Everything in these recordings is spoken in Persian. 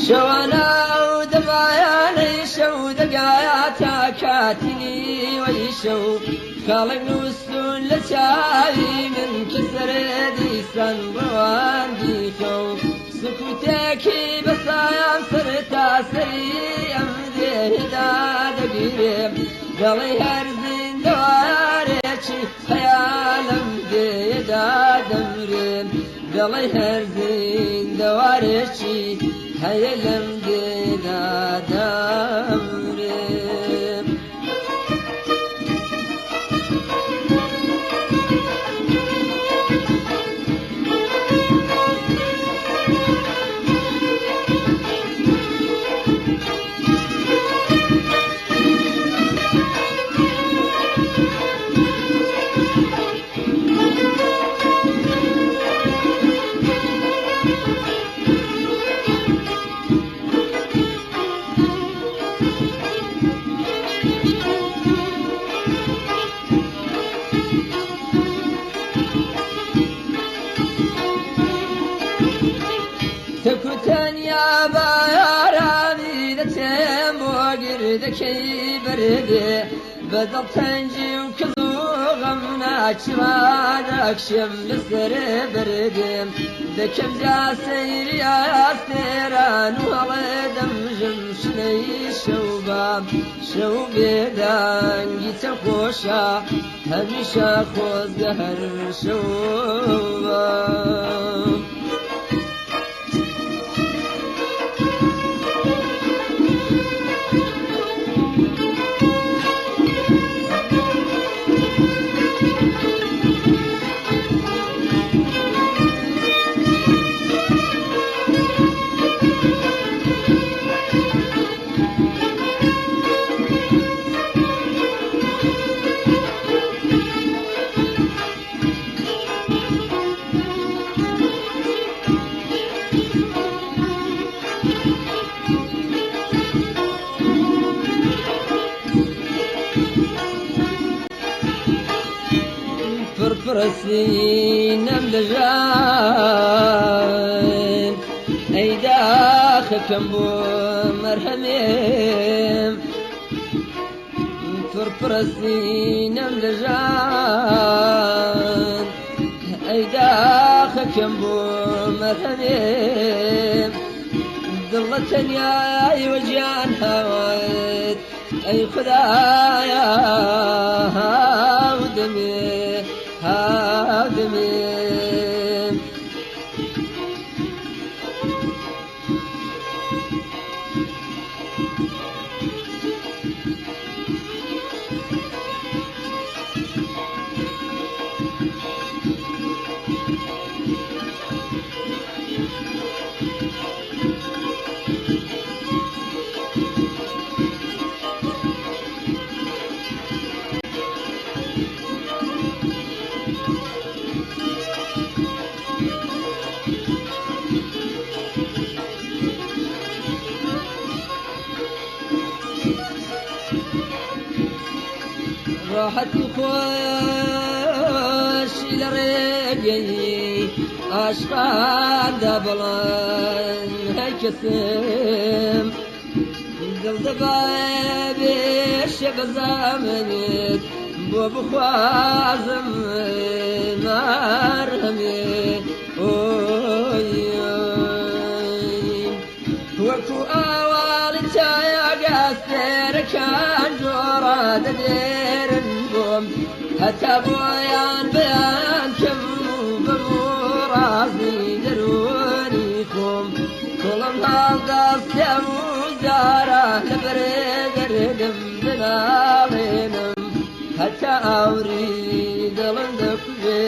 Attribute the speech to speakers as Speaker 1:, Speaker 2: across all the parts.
Speaker 1: شوانا ودماياني شو دقاياتا كاتني ويشو خالق نوسون لشاي من كسر ديسان روان ديكو سكوتكي بصايام سرتا سريم ذهدا دقيم قلي هرزين دواريشي خيالم ديدا دمرم قلي هرزين دواريشي خيالم ديدا دمرم تكوتن يا بايراني دتم وقر ذكي بردي بدل تنجي وكذو غمنا شمالك شمل سر بردي ذكم جا سير يا سيران وغدم جمشني شوبا شو بيدان تخوشا هميشا خوز قهر شوبا فرسين ملجان اي داخكم بو مرحمين فرسين ملجان اي داخكم بو مرحمين ضلتني يا وجان هوات اي خدايا ودمي هادمين راحت خوش لرقي عشقان دبلان هكسم دل دبابي شبزامنت بو بخوازم مرهمي وكو اوالي تايا قاسر كان جورا ديرنكم حتى بويان بيان كم بمورازي درونيكم كلهم هالقاس يا مزارة لبرقردم بنالينم حتى أوريد لندقبي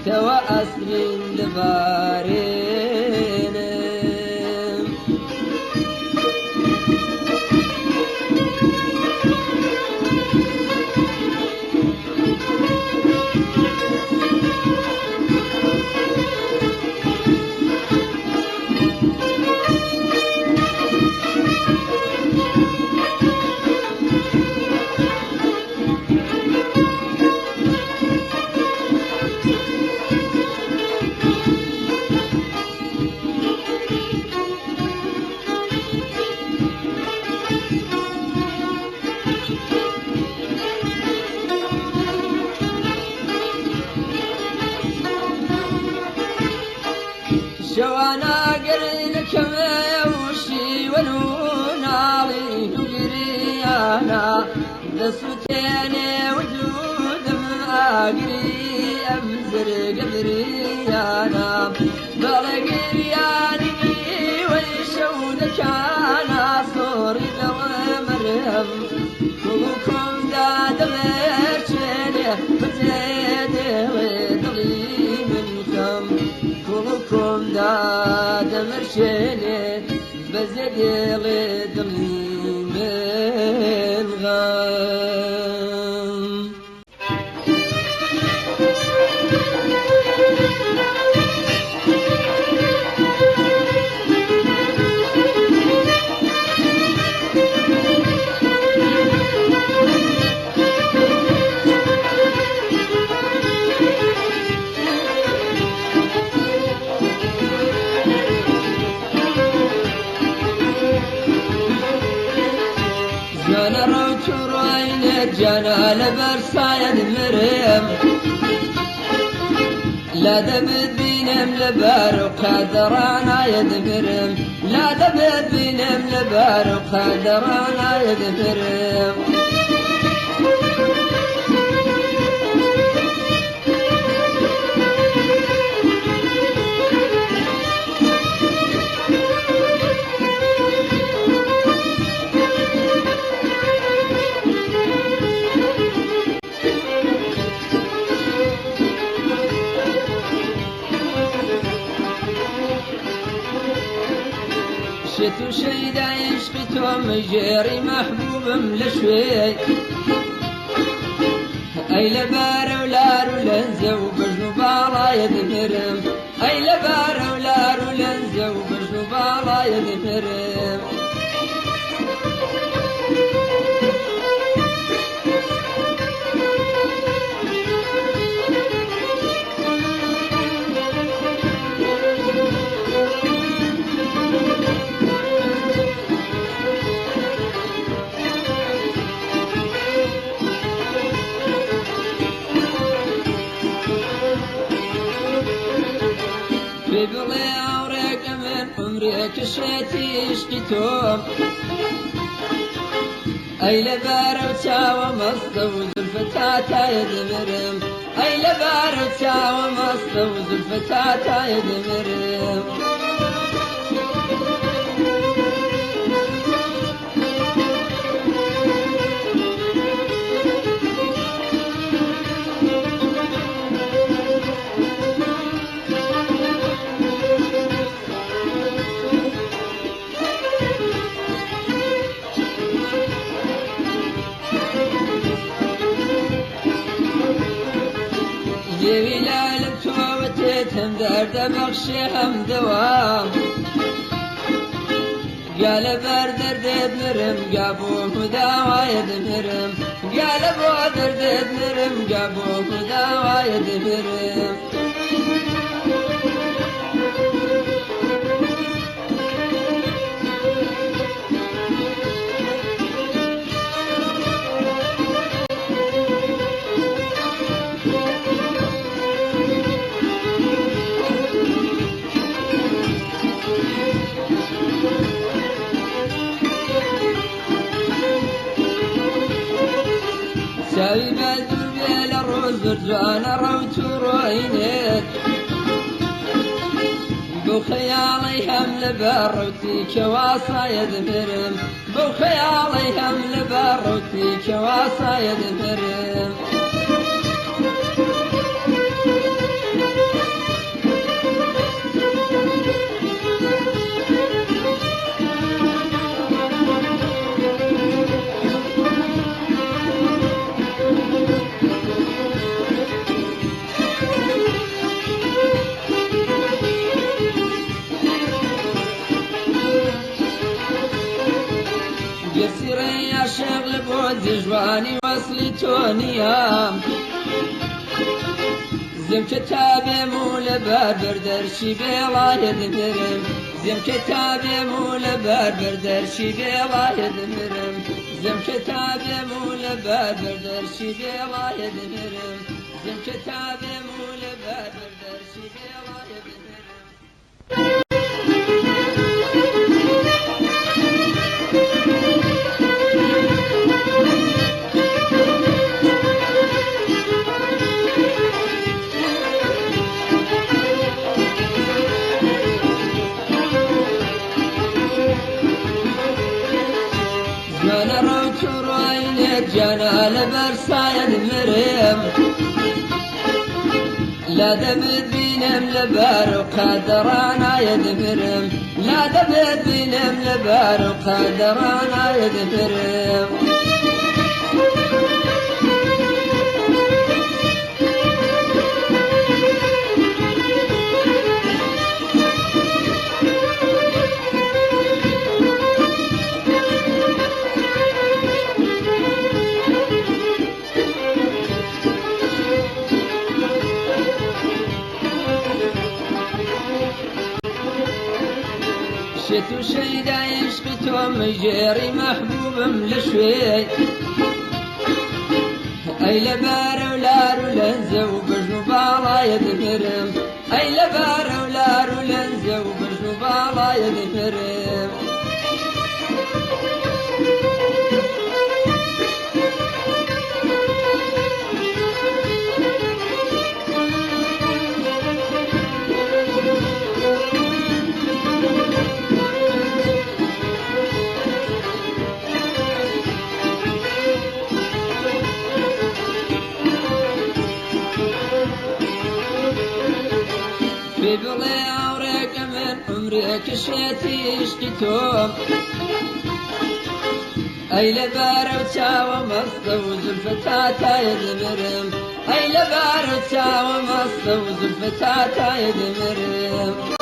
Speaker 1: توا أسرين دبارينم شوانا قرنك ما وشي ونونالي نجريانا دسوتيني وجود ماقري أمزر قبريانا بلقرياني والشود كان صوري مرهم كلكم داد مرشيني بزيدي ويدلي منكم كلكم داد مرشيني بزيدي ويدلي من غم جانا روت روينت جانا لبرسايد مريم لا دبد بينم لبارو قادرانا يدبرم لا دبد بينم لبارو قادرانا يدبرم شتو شيدا عشقتهم جيري محبوب ملشوي اي لبار ولار ولنزو بجنو بالا يدمرم اي لبار ولار ولنزو بجنو بالا يدمرم ببلي عورك من عمرك شاتي اشقيتهم اي لبارتا ومصدوز الفتاة يدمرم اي لبارتا ومصدوز الفتاة يدمرم جويلال توتتهم درد بخشي هم دوام قال بردر دد مرم قابوه دوايد مرم قال بودر دد مرم قابوه دوايد مرم سوي بدر بيل الروز برجانا روت روينت بخيالي هم لبروتي كواسا يدمرم بخيالي هم لبروتي كواسا يدمرم يسيري يا شغل بود جواني وصلي تونيا زم كتابي مول بربر درشي بلا يدمرم زم كتابي مول بربر درشي بلا يدمرم زم كتابي مول بربر درشي بلا يدمرم زم كتابي مول بربر درشي بلا يدمرم جانا لبرسايد مريم لا دبد بينم لبار وقادرانا يدمرم لا دبد بينم لبار وقادرانا يدمرم شتو شيدا عشقتهم جيري محبوب لشوي اي لبار ولار ولنزو برجو بالا يدمرم اي لبار ولار ولنزو برجو بالا يدمرم ببلي عورك من عمرك شيتي اشتكتم اي لبار وتاوى مصدوز الفتاة يدمرم اي لبار وتاوى مصدوز الفتاة يدمرم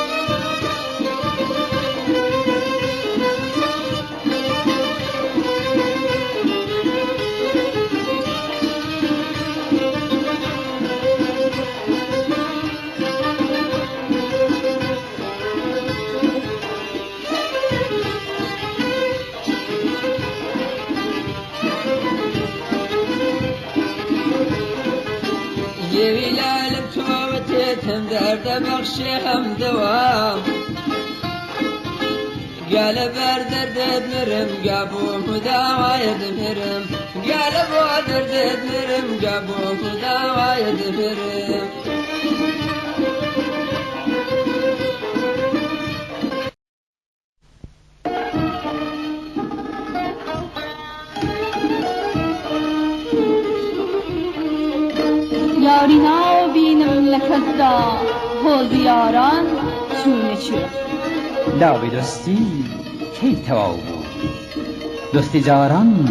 Speaker 1: يويلال بتوتهم درد بخشي هم دوام قال بردر دمرم قابو مداوى يدمرم قال بردر دمرم قابو مداوى يدمرم
Speaker 2: یارینا بینم لکزدا هوزیاران چونه چونه
Speaker 3: داوی دوستی کی تواو بود دوستی جاران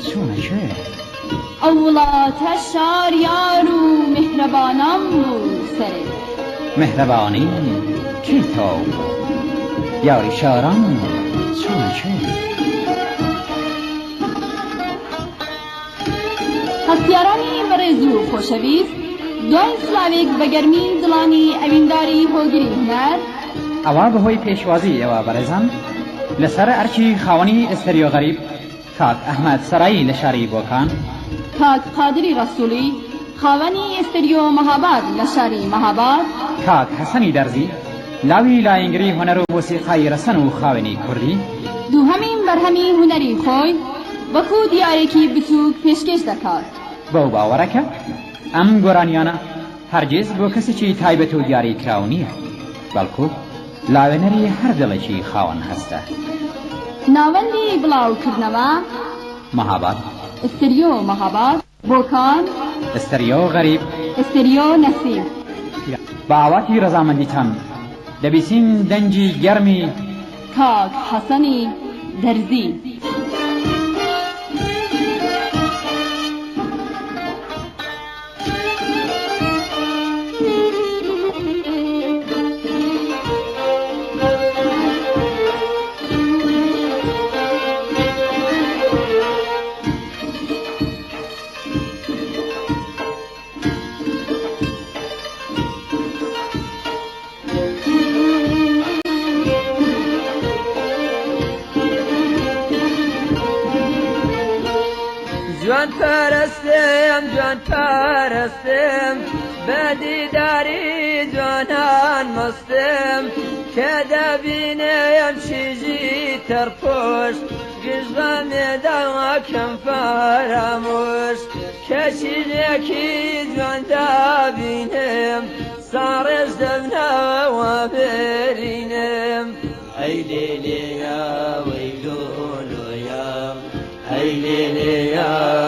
Speaker 3: چونه چه
Speaker 2: اولا تشار یارو مهربانم بود سره
Speaker 3: مهربانی کی تواو بود یاری شاران چونه چه
Speaker 2: هەستیارانی بەڕێز و خۆشەویست دوای سلاوێک بە گەرمی دڵانی ئەوینداری هۆگری هونەر
Speaker 3: ئەوە بەهۆی پێشوازی ئێوە بەڕێزان لەسەر ئەرکی خاوەنی ئەستەریۆ غەریب کاک ئەحمەد سەرایی لە شاری بۆکان
Speaker 2: کاک قادری ڕەسوولی خاوەنی ئێستەریۆ مەهاباد لە شاری مەهاباد
Speaker 3: کاک حەسەنی دەرزی لاوی لایەنگری هۆنەر و مۆسیقای ڕەسەن و خاوێنی کوردی
Speaker 2: دووهەمین بەرهەمی هونەری خۆی وەکو دیارێکی بچووک پێشکەش دەکات
Speaker 3: بەو باوەڕەکە ئەم گۆرانیانە هەرگیز بۆ کەسێکی تایبەت و دیاری کراو نییە بەڵکو لاوێنەری هەر دڵێکی خاوەن هەستە
Speaker 2: ناوەندی بڵاوکردنەوە
Speaker 3: مەهاباد
Speaker 2: ئەستەریۆ مەهاباد بۆکان
Speaker 3: ئەستەریۆ غەریب
Speaker 2: ئەستەریۆ نەسیم
Speaker 3: بە ئاواتی ڕەزامەندیتان دەبیستین دەنگی گەرمی
Speaker 2: کاک حەسەنی دەرزی
Speaker 1: جوان پرستم بدیداری جوانان مستم که دبینم چیزی تر پشت گشتم دواکم فراموش که چیزی جوان دبینم سارش دبنا و برینم ای لیلیا وی لولویا ای لیلیا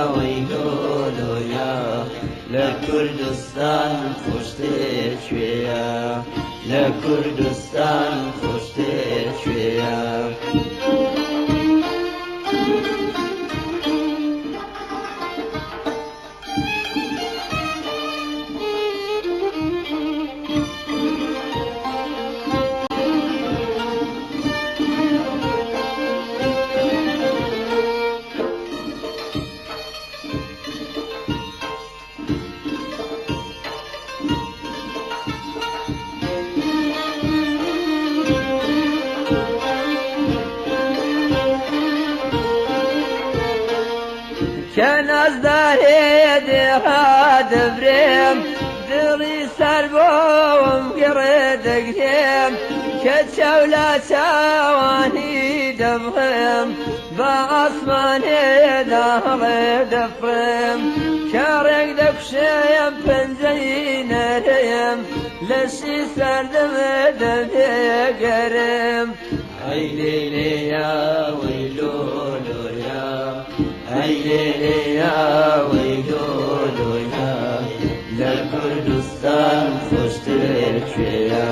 Speaker 1: کوردستان خۆشترێ کوێیە لە کوردستان خۆشترێ کوێیە كان ازدهي ديها دبريم دلي سربوم قرد قديم كتشولا تواني دبغيم بأصماني دهر دفريم كارك دكشيم بنزين ريم لشي سردم دبي قريم هاي ليلي يا ويلولو يا هاي ليلي يا ويلولو يا لكردستان خوشتر کوێیە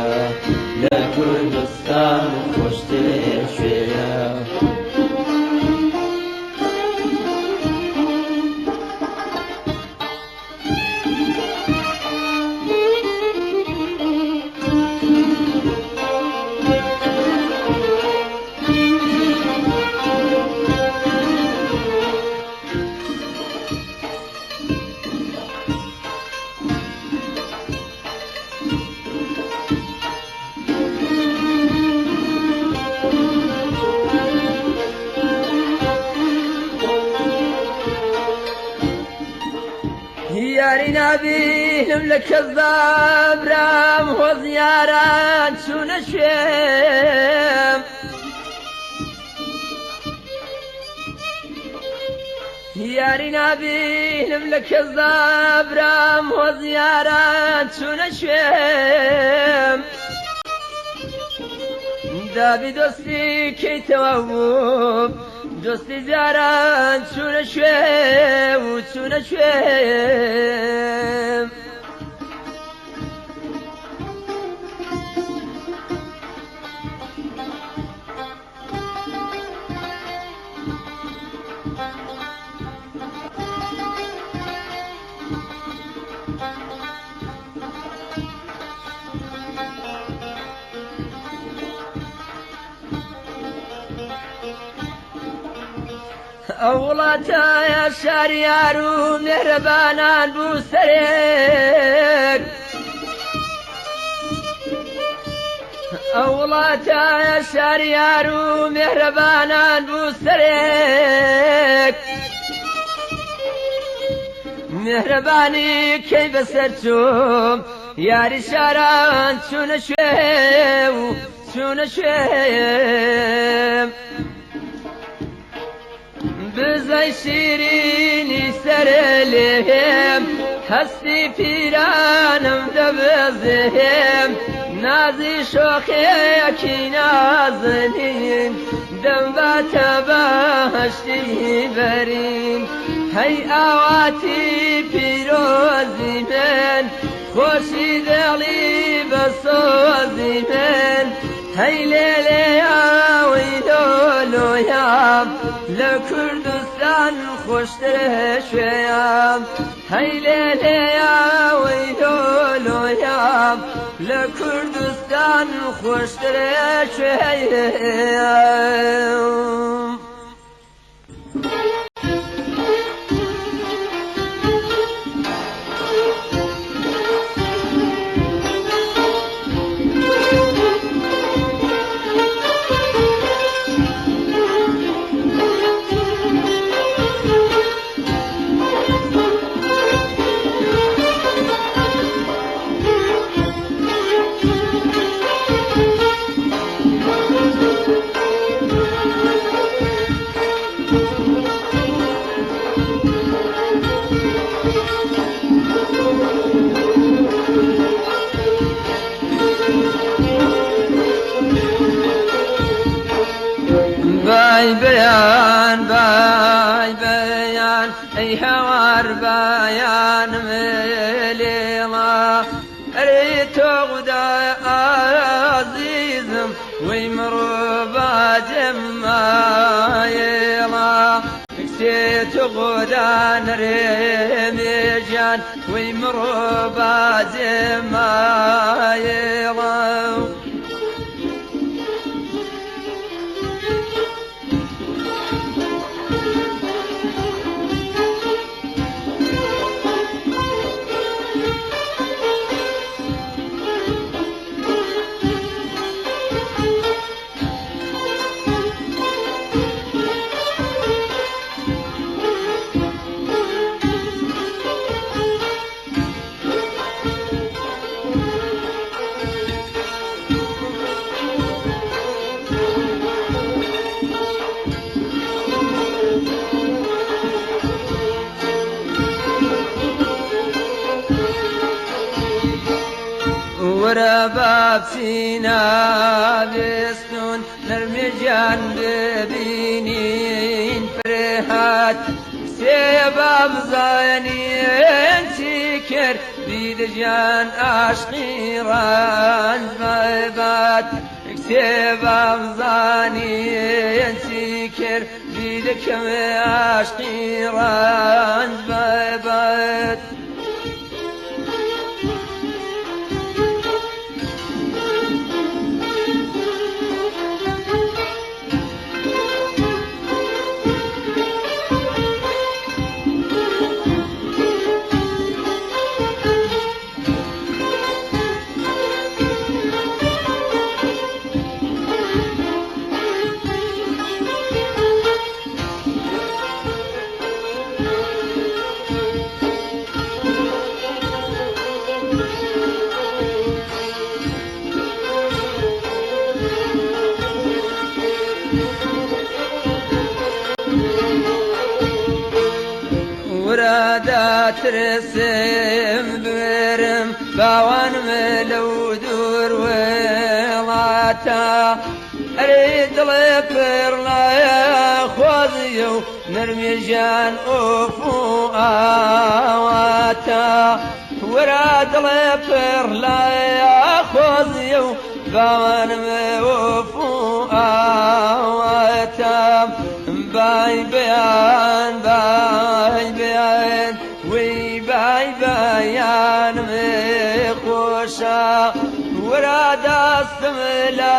Speaker 1: لكردستان خوشتر کوێیە ياري نبيهم لك الضبرام وزيارات شو نشيم ياري نبيهم لك الضبرام وزيارات شو نشيم دابي دوستي كي تواب دوستی زیاران چونه شوه و چونه شوه أولاتا يا شاريارو مهربانان بوسريك أولاتا يا شاريارو مهربانان بوسريك مهرباني كي بسرتم ياري شاران شون شوي شون شوي بزي شيريني سرلهم هستي فيرانم دبزهم نازي شوخيكي نازنين دنبات باشتي برين هي اواتي بيروزي من خوشي دلي بصوزي من هي ليلي يا ويلولو يا لكردستان خوشتر شويا هاي ليلي يا ويلولو يا لكردستان خوشتر شويا باي بيان باي بيان اي هوار بيان يلا ريت غدا عزيزم ويمرو باجما يلا كسيت غدا نرمي جان ويمرو باجما يلا ورباب سينا بستون نرمي جان ببينين فرحات سباب زانين سكر بيد جان عشقي رانزبابات سباب زانين سكر بيد كم عشقي رانزبابات ترسم برم باوان ملو دور ولاتا اريد لبر لا خوضيو نرمي جان اوفو اواتا وراد لبر لا خوضيو باوان موفو اواتا باي بيان باي بيان وي باي بيان مخوشا وراد استملا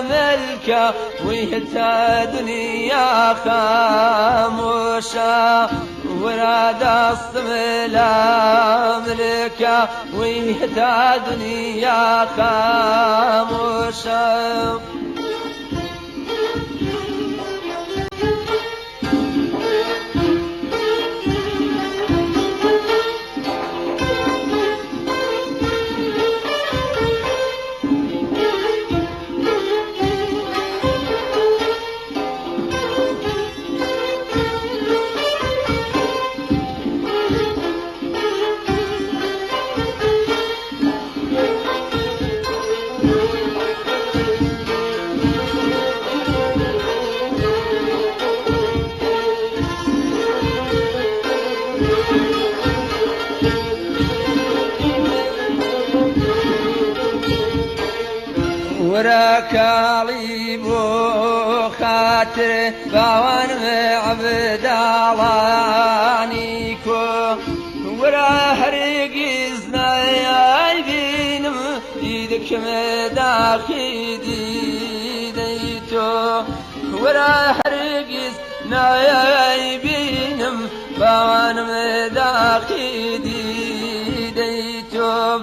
Speaker 1: ملكا ويهتا دنيا خاموشا وراد استملا ملكا ويهتا دنيا خاموشا وراكالي بو خاطر باوان عبد علانيكو ورا هرقزنا يبينم يدك مداخي ديديتو ورا هرقزنا يبينم باوان مداخي ديديتو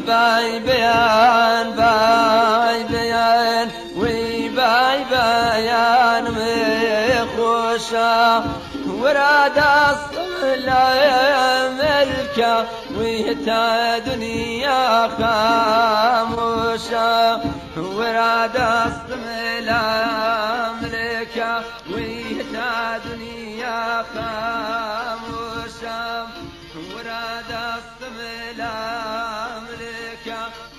Speaker 1: باي بيان باي بيان وي باي بيان مخوشا وراد الصلا ملكا ويهتا دنيا خاموشا وراد الصلا ملكا ويهتا دنيا خاموشا وراد الصلا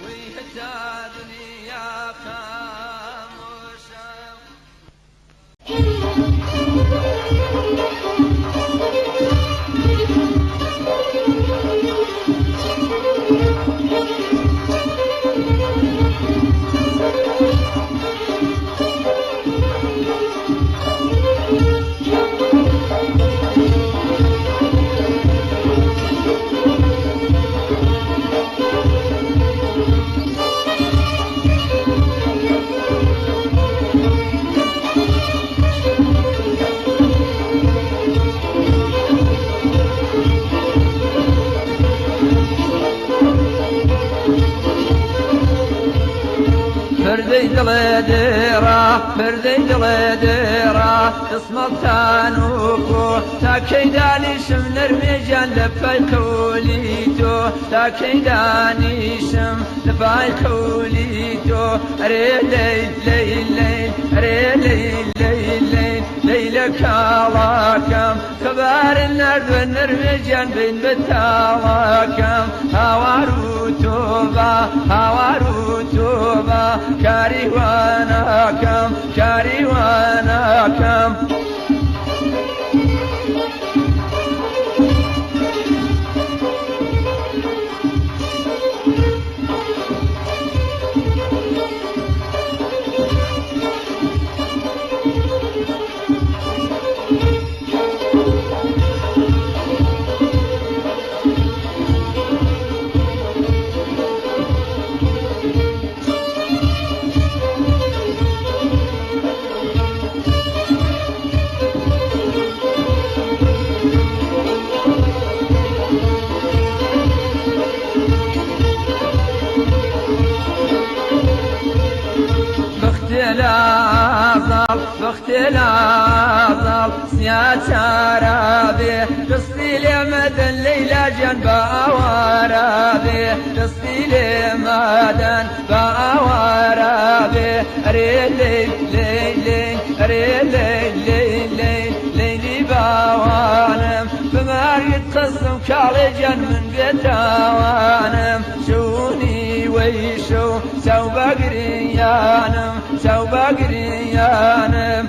Speaker 1: ويهتا دنيا خاموشا بردي دلدرا بردي دلدرا اسمطانوكو تاكيداني شم نرميجان لفاي قوليتو تاكيداني شم لفاي قوليتو اري ليل ليل ليل اري ليل ليل ليل ليلك علاكم كبار النرد والنرميجان بين بتاواكم هوارو توبا هوارو توبا كاريواناكم كاريواناكم باختلاظل سيات عربي قصدي لمدن ليلى جنب أواربي قصدي لمدن بأواربي ريلي ليلي ريلي ليلي ليلي باوانم بماريت قصم كالجن من بيتوانم شوني ويشو سو بقريانم سو بقريانم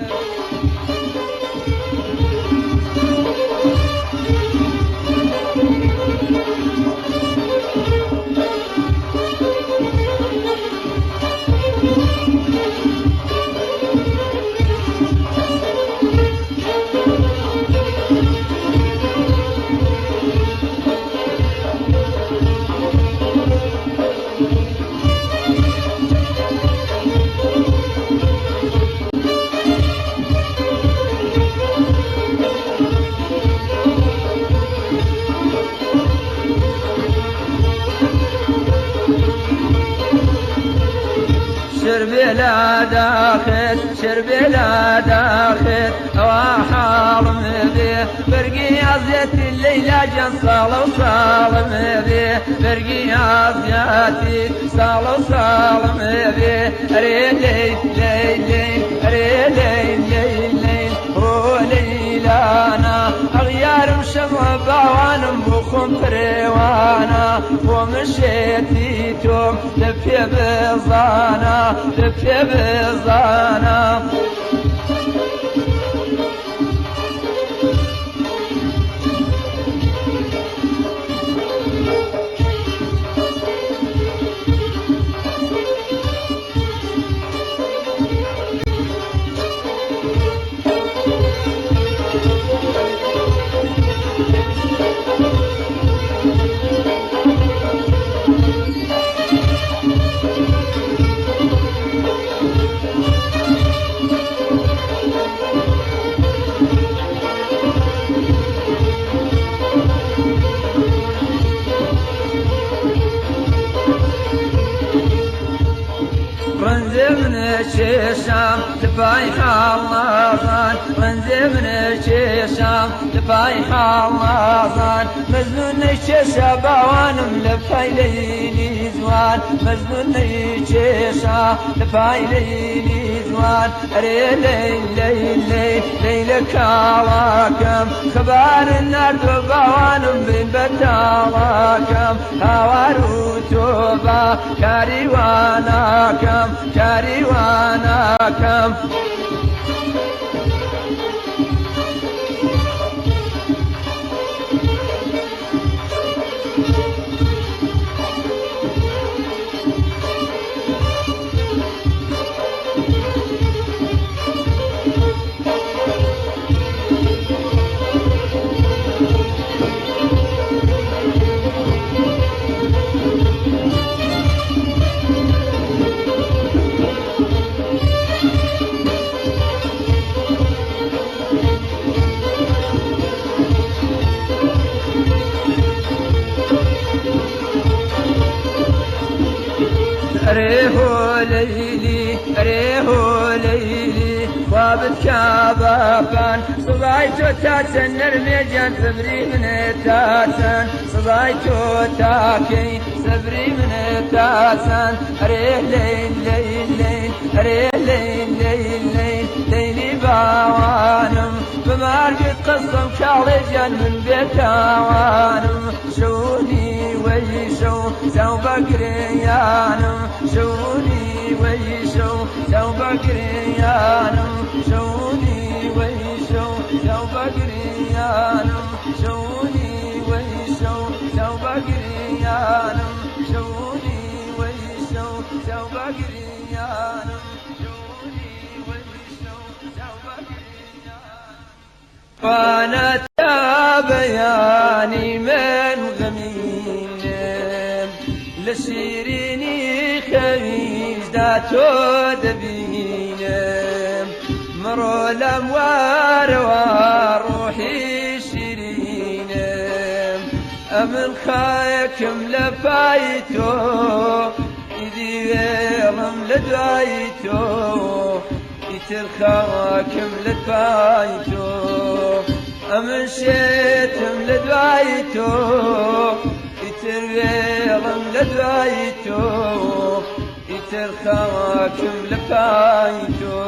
Speaker 1: شربلا داخل شربلا داخل وحالم به برقي عزيت الليلة جن صالة وصالم به برقي عزيتي صالة وصالم به ريلي ليلي ريلي ليلي هو ليلانا أغيار مشمع بعوانم بخم فريوانا ومشيتي توم لفي بزانا لفي بزانا من الشام تبايح الله من الشام تبايح الله مزنون الشيشة بعوانم لفاي ليلي زوان مزنون الشيشة لفاي ليلي زوان ريلي ليلي ليلك علاكم خبار النرد بعوانم بين بتاواكم هوارو توبا كاريواناكم كاريواناكم ريهو ليلي ريهو ليلي وابد كابابان صبايتو تاتن نرميجان صبري من تاتن صبايتو تاكي صبري من تاتن ريه ليل ليل ليل ريه ليل ليل ليل ليلي باوانم بمارقة قصم كالجان من بيت عوانم شوني ويشو سو بقريانم شوني ويشو سو بقريانم شوني ويشو سو بقريانم شوني ويشو سو بقريانم شوني ويشو سو بقريانم شوني ويشو سو بقريانم وانا بياني من غمين لشيريني خميس داتو دبين مرو الأموار وروحي شيرين أمن خايكم لفايتو إذي غيرم لدوايتو يترخاكم لدوايتو أمشيتم لدوايتو يترغم لدوايتو يترخاكم لفايتو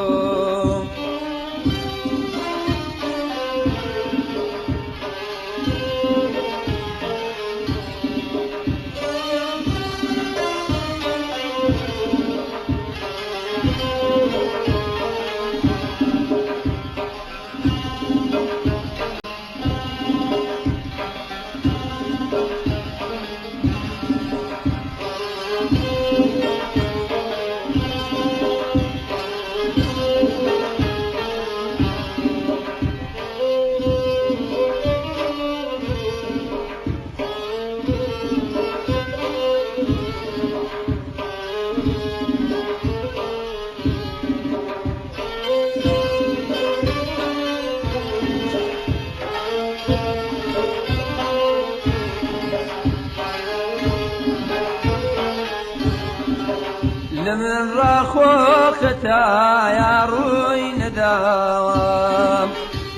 Speaker 1: لمن راخو ختايا روي نداوام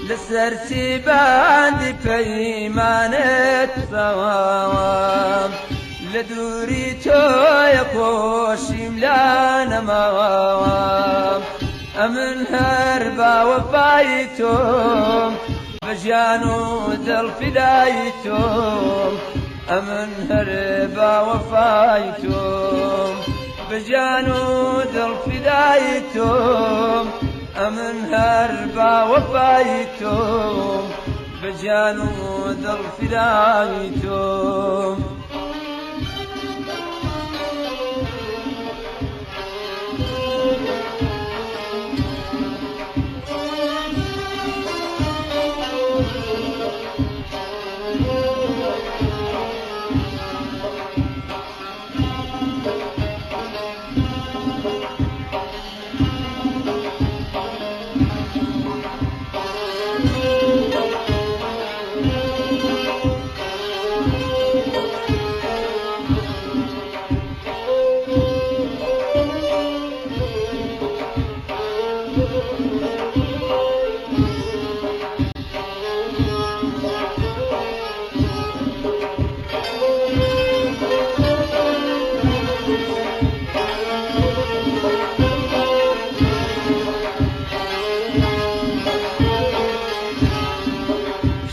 Speaker 1: لسرتي باندي بيمانة ثوام لدوري تو يقوشي ملانا موام أمن هربا وفايتم بجانو دل فدايتم أمن هربا وفايتم بجانو دل فدايتم أمن هربا وفايتم بجانو دل فدايتم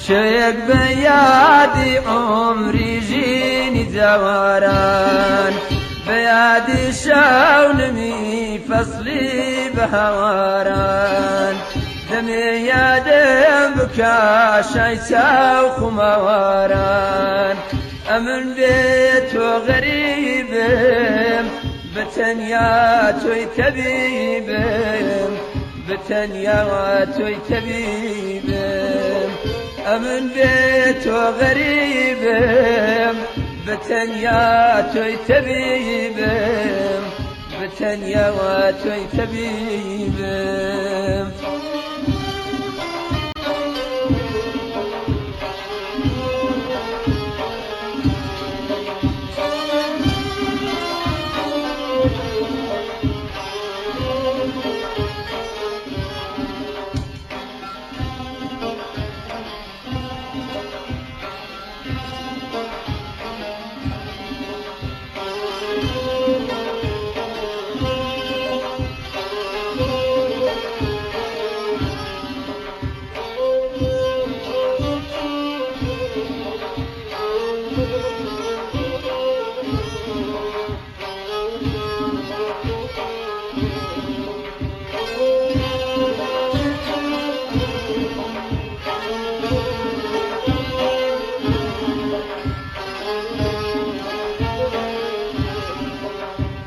Speaker 1: شيك بيادي عمري جيني زوران بيادي شاونمي فصلي بهواران دمي يا دم بكا شايسا وخمواران أمن بيت وغريب بتنيا توي تبيب بتنيا توي تبيب أمن بيت وغريب بتنيا توي تبيب بتنيا توي تبيب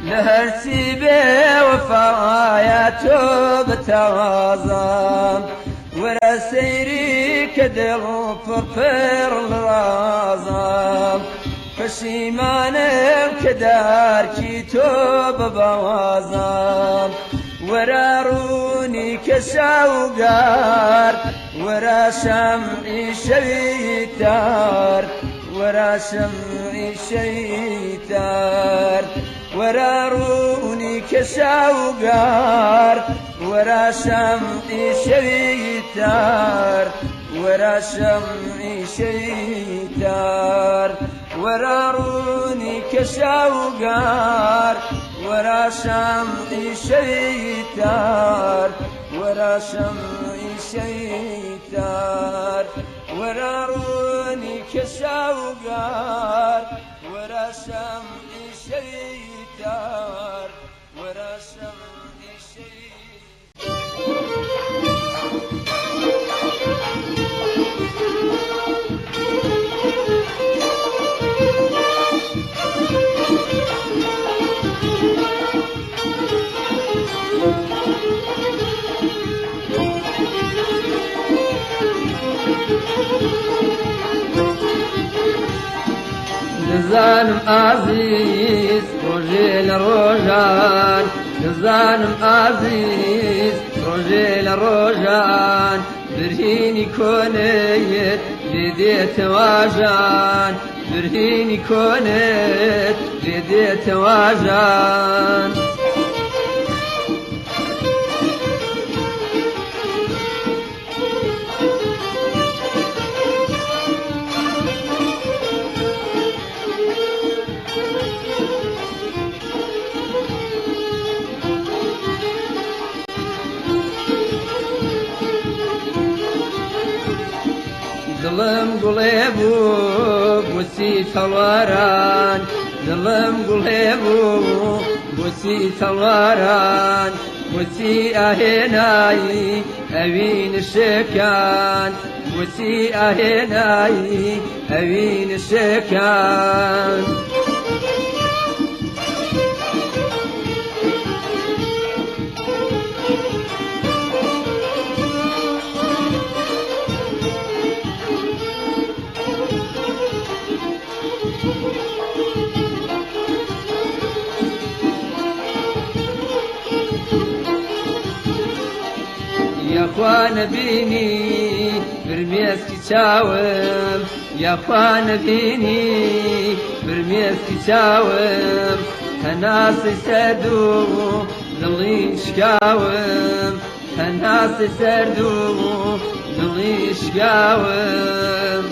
Speaker 1: لهرسي بوفاياته بتوازم ورا سيري كدل فرفر الرازم فشيمانم كدار كيتو ببوازم ورا روني كشاوقار ورا شمعي شيتار ورا شمعي شيتار ورا روني كشاوقار ورا شمعي شيتار ورا شمعي شيتار ورا روني كشاوقار ورا شمعي شيتار ورا شمعي شيتار ورا روني كشاوقار ورا شمعي شيتار ورا شمعي نزانم عزيز رجل روجان نزانم عزيز رجل روجان برهيني كونيت لديت واجان برهيني كونيت لديت واجان دلم قلبو بوسي تلواران دلم قلبو بوسي تلواران بوسي اهناي اوين الشكان بوسي اهناي اوين الشكان يا اخوان بيني برميسكي تشاوم يا اخوان بيني برميسكي تشاوم هناسي سردو ضلي شكاوم هناسي سردو ضلي شكاوم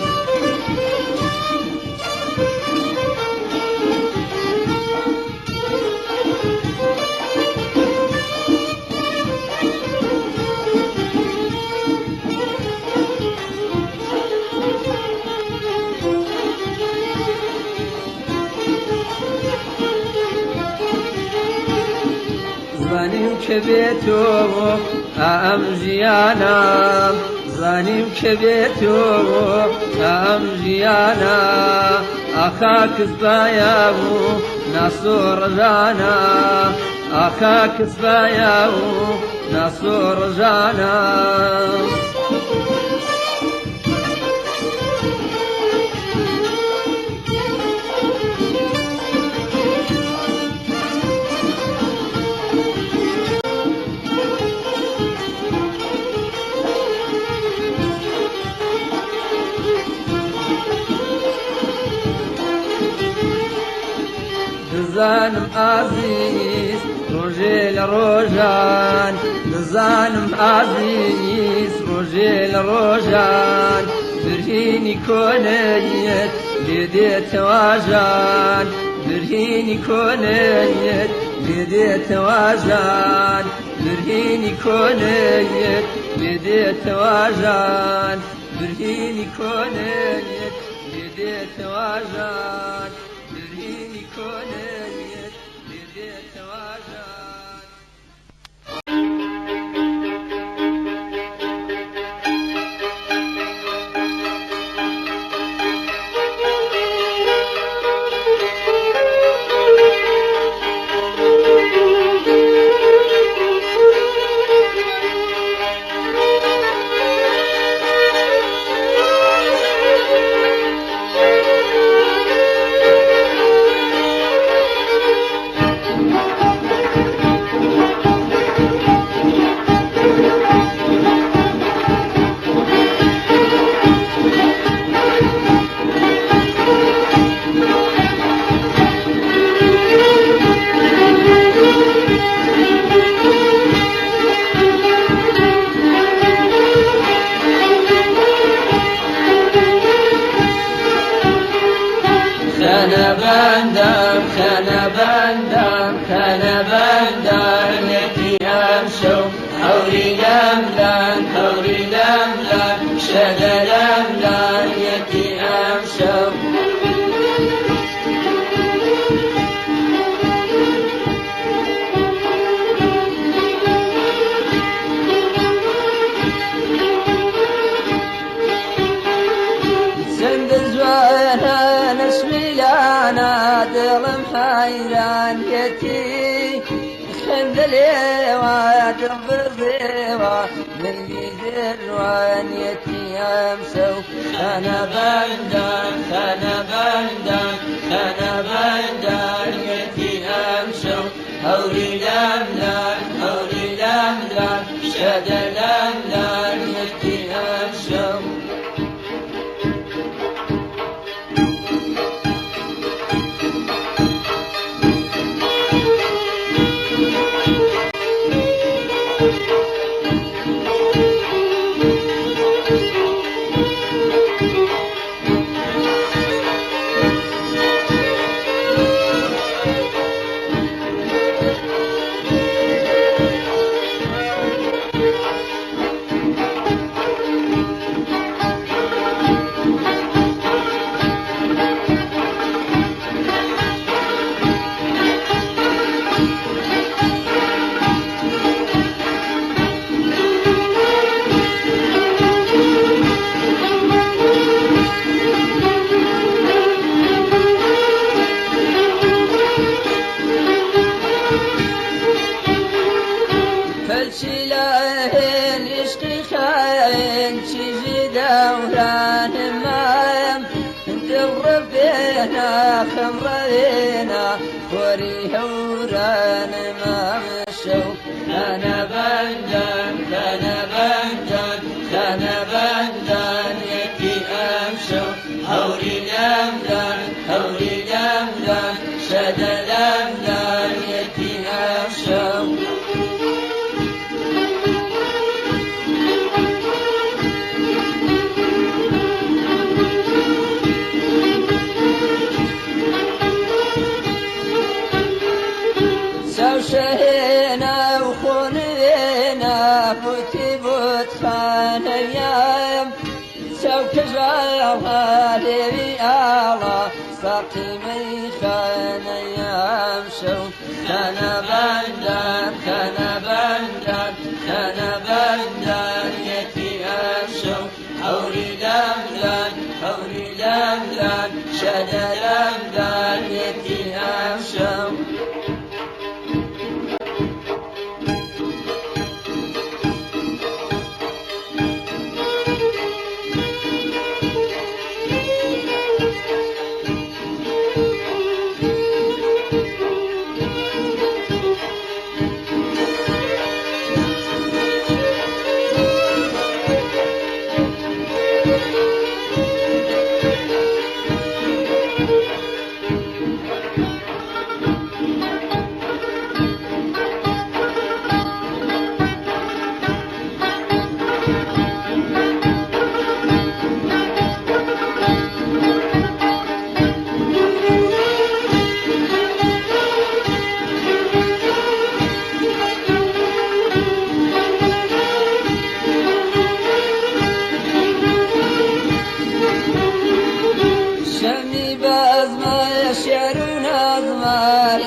Speaker 1: زانیم که به تو ام جیانا زانیم که به تو ام جیانا آخا کسبایا و ناسور جانا آخا کسبایا و ناسور جانا نزانم عزيز رجل روجان نزانم عزيز رجل روجان برهيني كونيت لديت واجان برهيني كونيت بديت وازان برهيني كونيت بديت وازان برهيني كونيت بديت وازان برهيني كونيت بديت وازان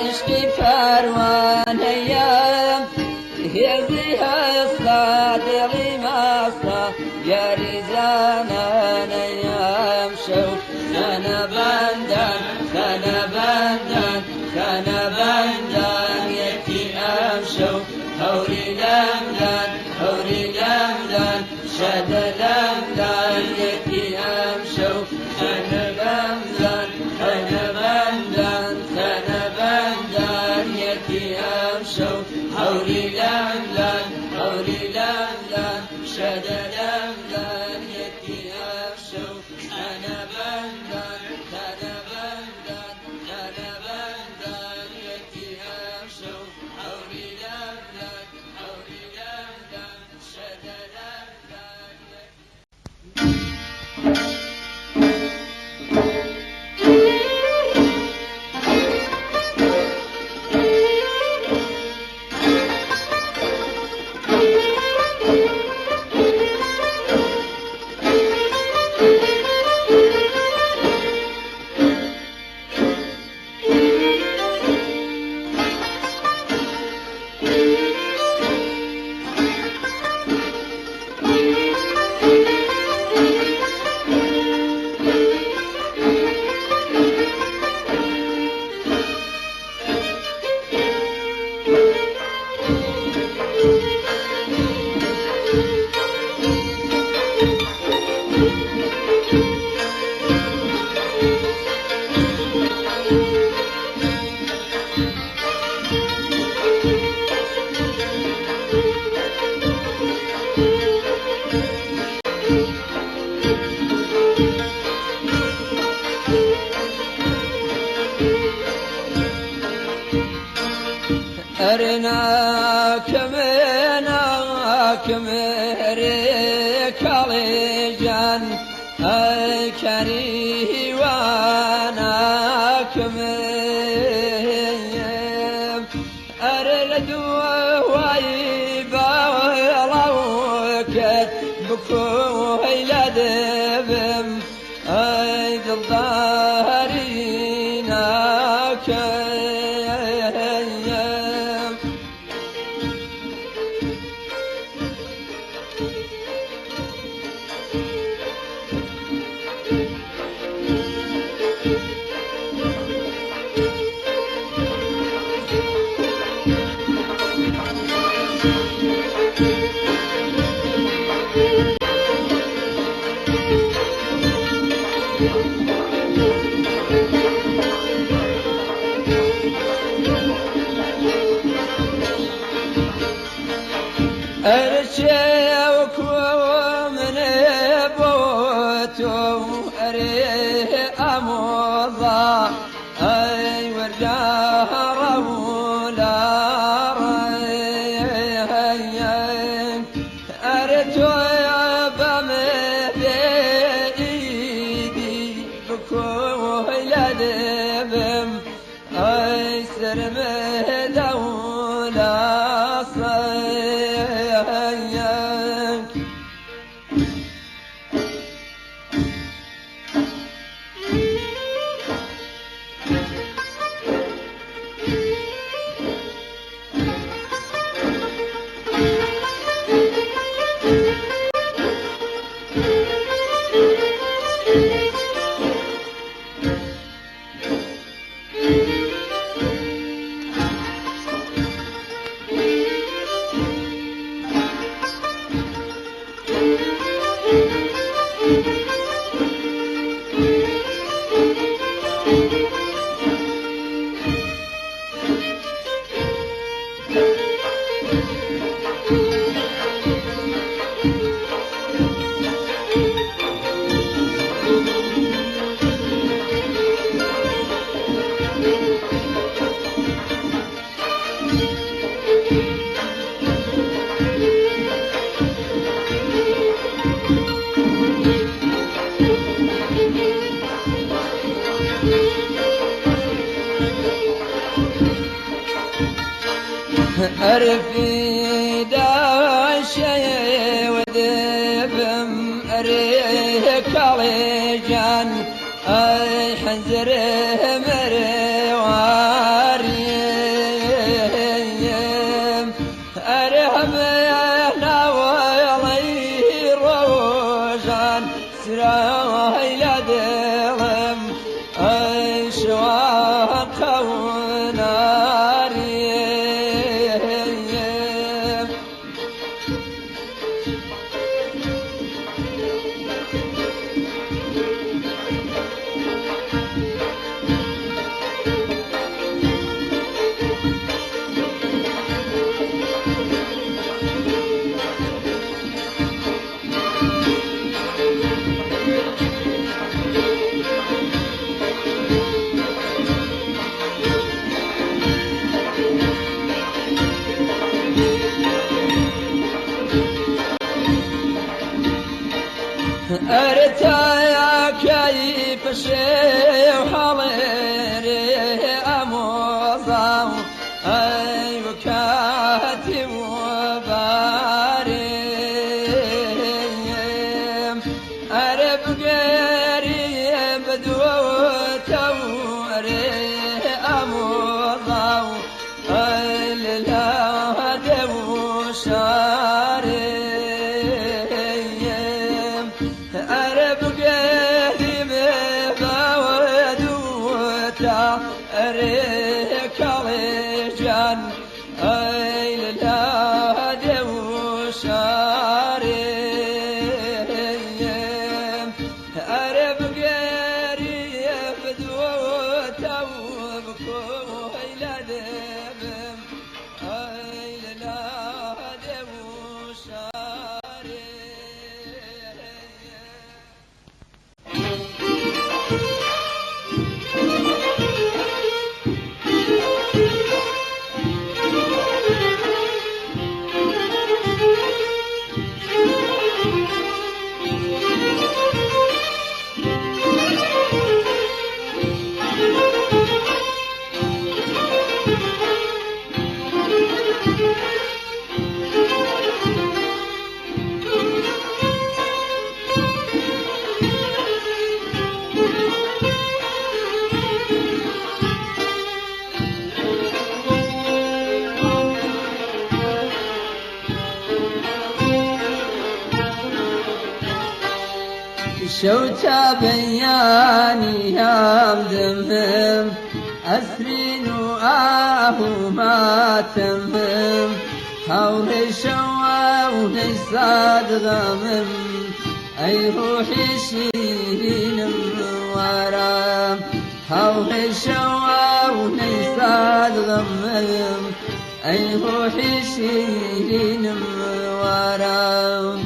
Speaker 1: عشقی پروانەیە هێزی هەستا دڵی مەستە یاری زانانەیەم شەو خەنەبەندان خەنەبەندان خەنەبەندان یەکی ئەم شەو هەوری لەمدان هەوری لەمدان شەدە لەمدان یەکی ئەم شەو خەنەبەندان خەنەبەندان خەنەبەندان یەکی ئەم شەو هەوری لەمدان هەوری لەمدان شەدە لەمدان یەکی ئەم شەو خەنەبەندان خەنەبەندان خەنەبەندان یەکی ئەم شەو هەوری لەمدان هەوری لەمدان شەدە لەمدان کاڵێژان ئەی کەریواناکم ئەرە لە دووەوایی باوەڵاوکەت بکۆی لە دەبم ئەی دڵداری ناکەم ئەرچێوەکو منێ بۆ تۆ ئەرێ ئەمۆڵا ئەی وەرجارە وڵاڕێن ئەرێ تۆیە بەمەدەیدی بکۆی لە دەبم ئەی سرمەدە وڵاسە أرفي داشي ودبم أريك علي جان أي حنزر مروان أرتايا كيف شي وحضري أموضاو أي وكاتب وباريم أرب قريب دوتوري أموضاو أي للهد وشاريم أرب قريب دوتا أريك رجال أي للهد وشاريم أرب قريب دوتا وبكو إلى دبم أي للهد وشاريم شوتا بياني هم دمهم أسرين وآهو ما تمهم هولي شوا وهي صاد غمم أي روحي شيرين ورا هولي شوا وهي صاد غمم أي روحي شيرين ورا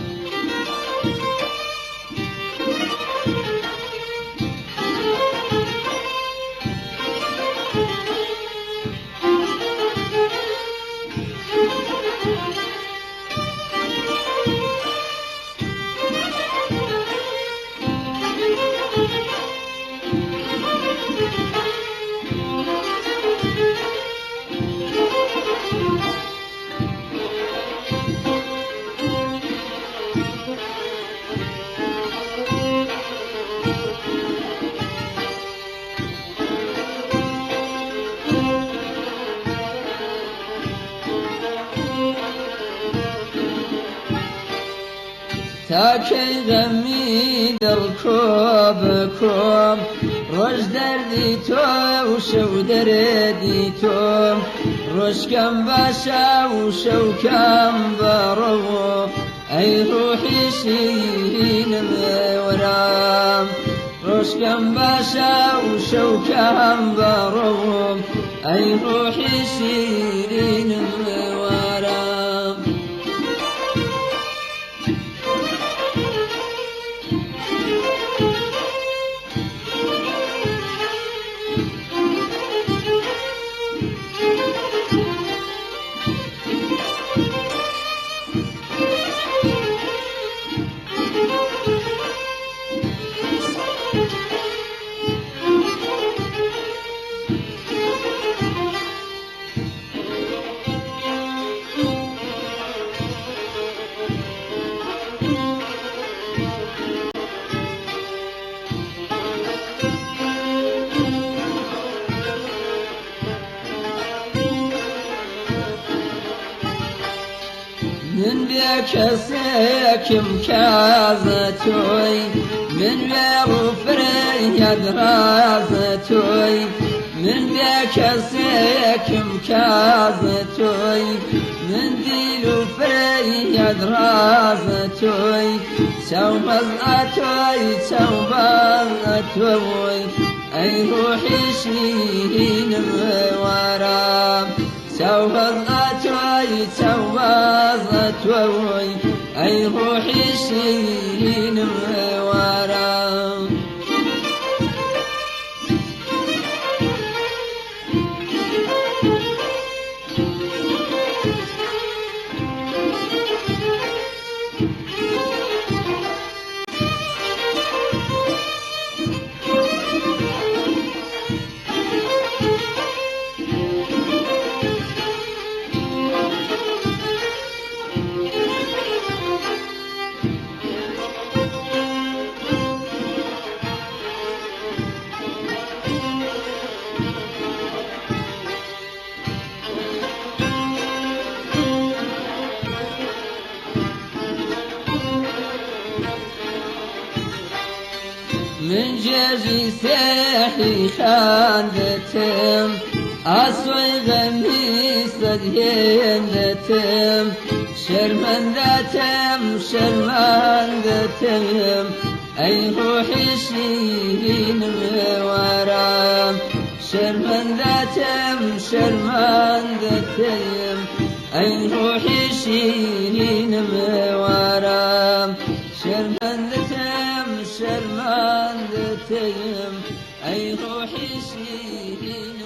Speaker 1: تاكي غمي دلكوب كوب روش دردي تو وشو دردي تو روش كم باشا وشو كم برو أي روحي شيرين ورام روش كم باشا وشو كم برو أي روحي شيرين ورام من بيك سيكم كازتوي من بيغفري يدرازتوي من بيك سيكم كازتوي من ديلو فري يدرازتوي سوبزاتوي سوبزاتوي أي روحي شيرين ورام سوبزاتوي سوبزاتوي أي روحي شيرين ورام من جێژی سێحی خاندەتم ئاسۆی غەمی سەدهێندەتم شەرمەندەتم شەرمەندەتم ئەی ڕۆحی شیرینم وەرە شەرمەندەتم شەرمەندەتم ئەی ڕۆحی شیرینم وەرە شەرمەندەتم شەرمەندەتم ئەی ڕۆحی شیرینم